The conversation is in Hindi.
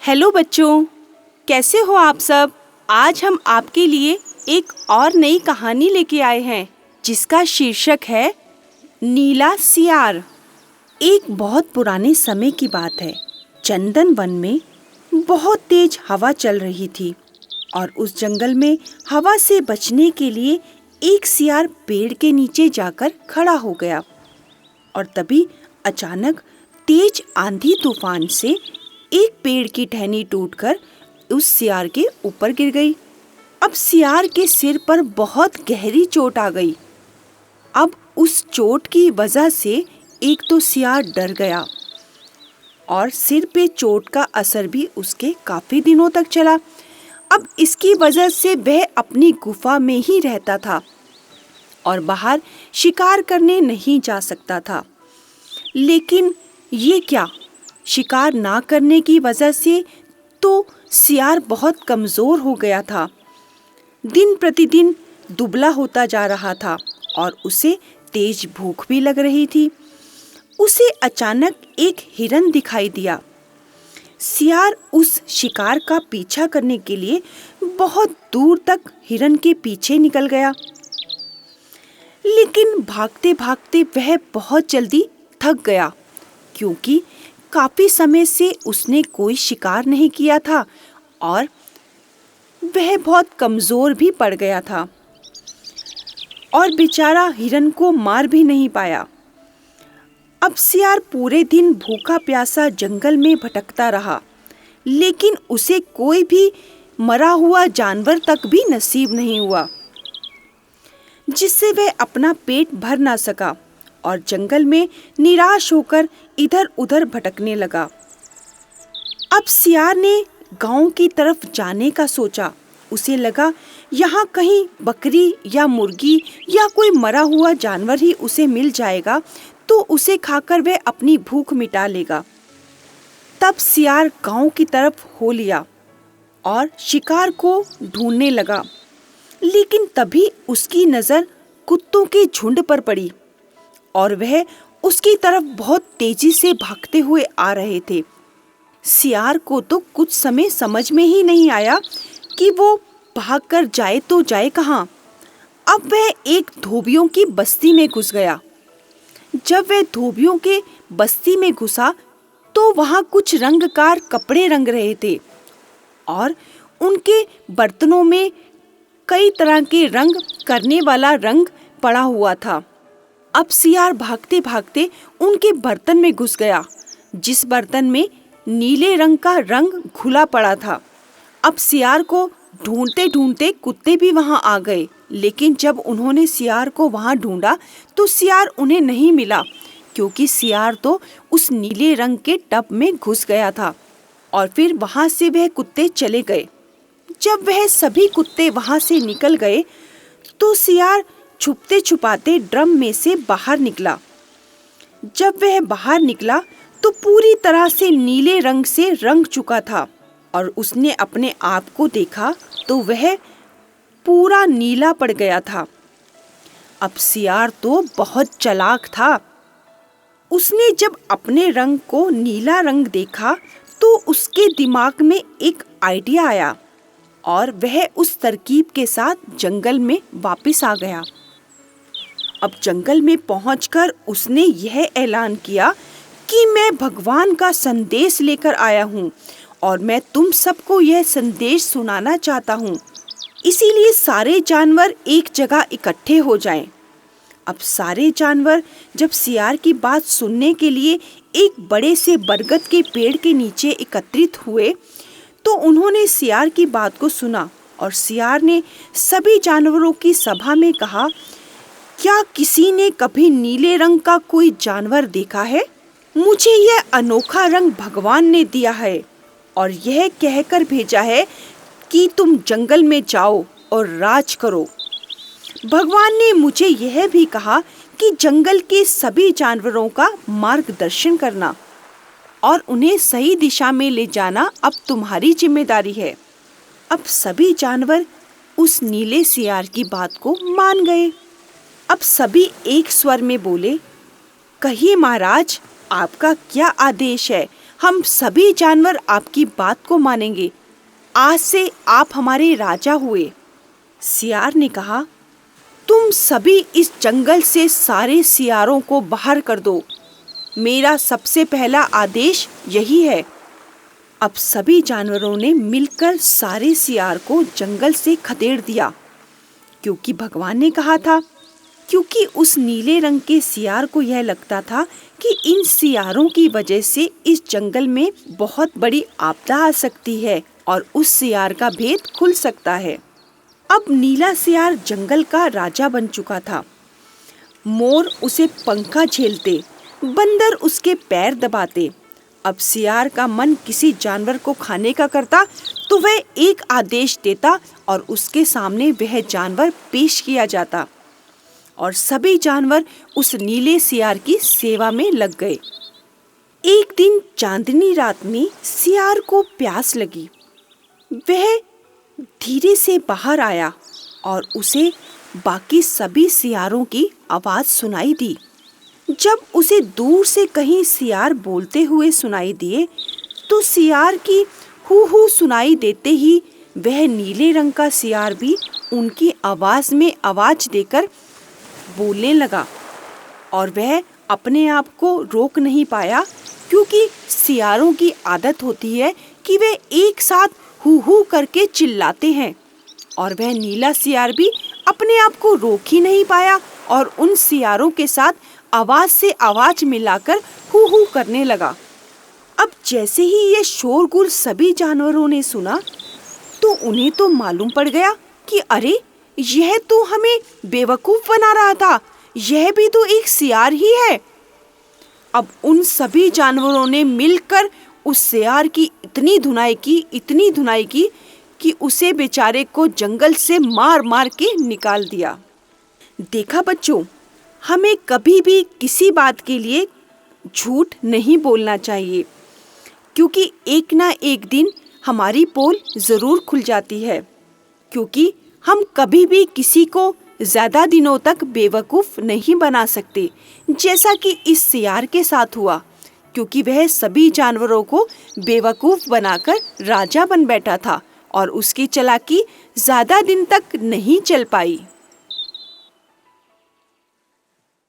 हेलो बच्चों, कैसे हो आप सब। आज हम आपके लिए एक और नई कहानी लेके आए हैं जिसका शीर्षक है नीला सियार। एक बहुत पुराने समय की बात है। चंदन वन में बहुत तेज हवा चल रही थी और उस जंगल में हवा से बचने के लिए एक सियार पेड़ के नीचे जाकर खड़ा हो गया। और तभी अचानक तेज आंधी तूफान से एक पेड़ की टहनी टूटकर उस सियार के ऊपर गिर गई। अब सियार के सिर पर बहुत गहरी चोट आ गई। अब उस चोट की वजह से एक तो सियार डर गया और सिर पे चोट का असर भी उसके काफी दिनों तक चला। अब इसकी वजह से वह अपनी गुफा में ही रहता था और बाहर शिकार करने नहीं जा सकता था। लेकिन ये क्या, शिकार ना करने की वजह से तो सियार बहुत कमजोर हो गया था। दिन प्रतिदिन दुबला होता जा रहा था और उसे तेज भूख भी लग रही थी। उसे अचानक एक हिरन दिखाई दिया। सियार उस शिकार का पीछा करने के लिए बहुत दूर तक हिरन के पीछे निकल गया। लेकिन भागते भागते वह बहुत जल्दी थक गया, क्योंकि काफी समय से उसने कोई शिकार नहीं किया था और वह बहुत कमजोर भी पड़ गया था और बेचारा हिरन को मार भी नहीं पाया। अब सियार पूरे दिन भूखा प्यासा जंगल में भटकता रहा, लेकिन उसे कोई भी मरा हुआ जानवर तक भी नसीब नहीं हुआ, जिससे वह अपना पेट भर ना सका और जंगल में निराश होकर इधर उधर भटकने लगा। अब सियार ने गांव की तरफ जाने का सोचा। उसे लगा यहाँ कहीं बकरी या मुर्गी या कोई मरा हुआ जानवर ही उसे मिल जाएगा तो उसे खाकर वह अपनी भूख मिटा लेगा। तब सियार गांव की तरफ हो लिया और शिकार को ढूंढने लगा। लेकिन तभी उसकी नजर कुत्तों के झुंड पर पड़ी और वह उसकी तरफ बहुत तेजी से भागते हुए आ रहे थे। सियार को तो कुछ समय समझ में ही नहीं आया कि वो भागकर जाए तो जाए कहाँ। अब वह एक धोबियों की बस्ती में घुस गया। जब वह धोबियों के बस्ती में घुसा तो वहाँ कुछ रंगकार कपड़े रंग रहे थे और उनके बर्तनों में कई तरह के रंग करने वाला रंग पड़ा हुआ था। अब सियार भागते भागते उनके बर्तन में घुस गया, जिस बर्तन में नीले रंग का रंग घुला पड़ा था। अब सियार को ढूंढते ढूंढते कुत्ते भी वहां आ गए, लेकिन जब उन्होंने सियार को वहां ढूंढा तो सियार उन्हें नहीं मिला, क्योंकि सियार तो उस नीले रंग के टब में घुस गया था। और फिर वहां से वह कुत्ते चले गए। जब वह सभी कुत्ते वहां से निकल गए तो सियार छुपते छुपाते ड्रम में से बाहर निकला। जब वह बाहर निकला तो पूरी तरह से नीले रंग से रंग चुका था और उसने अपने आप को देखा तो वह पूरा नीला पड़ गया था। अब सियार तो बहुत चालाक था। उसने जब अपने रंग को नीला रंग देखा तो उसके दिमाग में एक आइडिया आया और वह उस तरकीब के साथ जंगल में वापस आ गया। अब जंगल में पहुंचकर उसने यह ऐलान किया कि मैं भगवान का संदेश लेकर आया हूँ और मैं तुम सबको यह संदेश सुनाना चाहता हूँ, इसीलिए सारे जानवर एक जगह इकट्ठे हो जाएं। अब सारे जानवर जब सियार की बात सुनने के लिए एक बड़े से बरगद के पेड़ के नीचे एकत्रित हुए तो उन्होंने सियार की बात को सुना और सियार ने सभी जानवरों की सभा में कहा, क्या किसी ने कभी नीले रंग का कोई जानवर देखा है? मुझे यह अनोखा रंग भगवान ने दिया है और यह कहकर भेजा है कि तुम जंगल में जाओ और राज करो। भगवान ने मुझे यह भी कहा कि जंगल के सभी जानवरों का मार्गदर्शन करना और उन्हें सही दिशा में ले जाना अब तुम्हारी जिम्मेदारी है। अब सभी जानवर उस नीले सियार की बात को मान गए। अब सभी एक स्वर में बोले, कहिए महाराज, आपका क्या आदेश है? हम सभी जानवर आपकी बात को मानेंगे। आज से आप हमारे राजा हुए। सियार ने कहा, तुम सभी इस जंगल से सारे सियारों को बाहर कर दो। मेरा सबसे पहला आदेश यही है। अब सभी जानवरों ने मिलकर सारे सियार को जंगल से खदेड़ दिया, क्योंकि भगवान ने कहा था। क्योंकि उस नीले रंग के सियार को यह लगता था कि इन सियारों की वजह से इस जंगल में बहुत बड़ी आपदा आ सकती है और उस सियार का भेद खुल सकता है। अब नीला सियार जंगल का राजा बन चुका था। मोर उसे पंखा झेलते, बंदर उसके पैर दबाते। अब सियार का मन किसी जानवर को खाने का करता तो वह एक आदेश देता और उसके सामने वह जानवर पेश किया जाता और सभी जानवर उस नीले सियार की सेवा में लग गए। एक दिन चांदनी रात में सियार को प्यास लगी। वह धीरे से बाहर आया और उसे बाकी सभी सियारों की आवाज सुनाई दी। जब उसे दूर से कहीं सियार बोलते हुए सुनाई दिए तो सियार की हू हू सुनाई देते ही वह नीले रंग का सियार भी उनकी आवाज में आवाज देकर बोलने लगा और वह अपने आप को रोक नहीं पाया, क्योंकि सियारों की आदत होती है कि वे एक साथ हू हू करके चिल्लाते हैं। और वह नीला सियार भी अपने आप को रोक ही नहीं पाया और उन सियारों के साथ आवाज से आवाज मिलाकर हू हू करने लगा। अब जैसे ही ये शोरगुल सभी जानवरों ने सुना तो उन्हें तो मालूम पड़ गया कि अरे, यह तो हमें बेवकूफ बना रहा था, यह भी तो एक सियार ही है। अब उन सभी जानवरों ने मिलकर उस सियार की इतनी धुनाई की कि उसे बेचारे को जंगल से मार मार के निकाल दिया। देखा बच्चों, हमें कभी भी किसी बात के लिए झूठ नहीं बोलना चाहिए, क्योंकि एक ना एक दिन हमारी पोल ज़रूर खुल जाती है। क्योंकि हम कभी भी किसी को ज़्यादा दिनों तक बेवकूफ़ नहीं बना सकते, जैसा कि इस सियार के साथ हुआ, क्योंकि वह सभी जानवरों को बेवकूफ़ बनाकर राजा बन बैठा था और उसकी चालाकी ज़्यादा दिन तक नहीं चल पाई।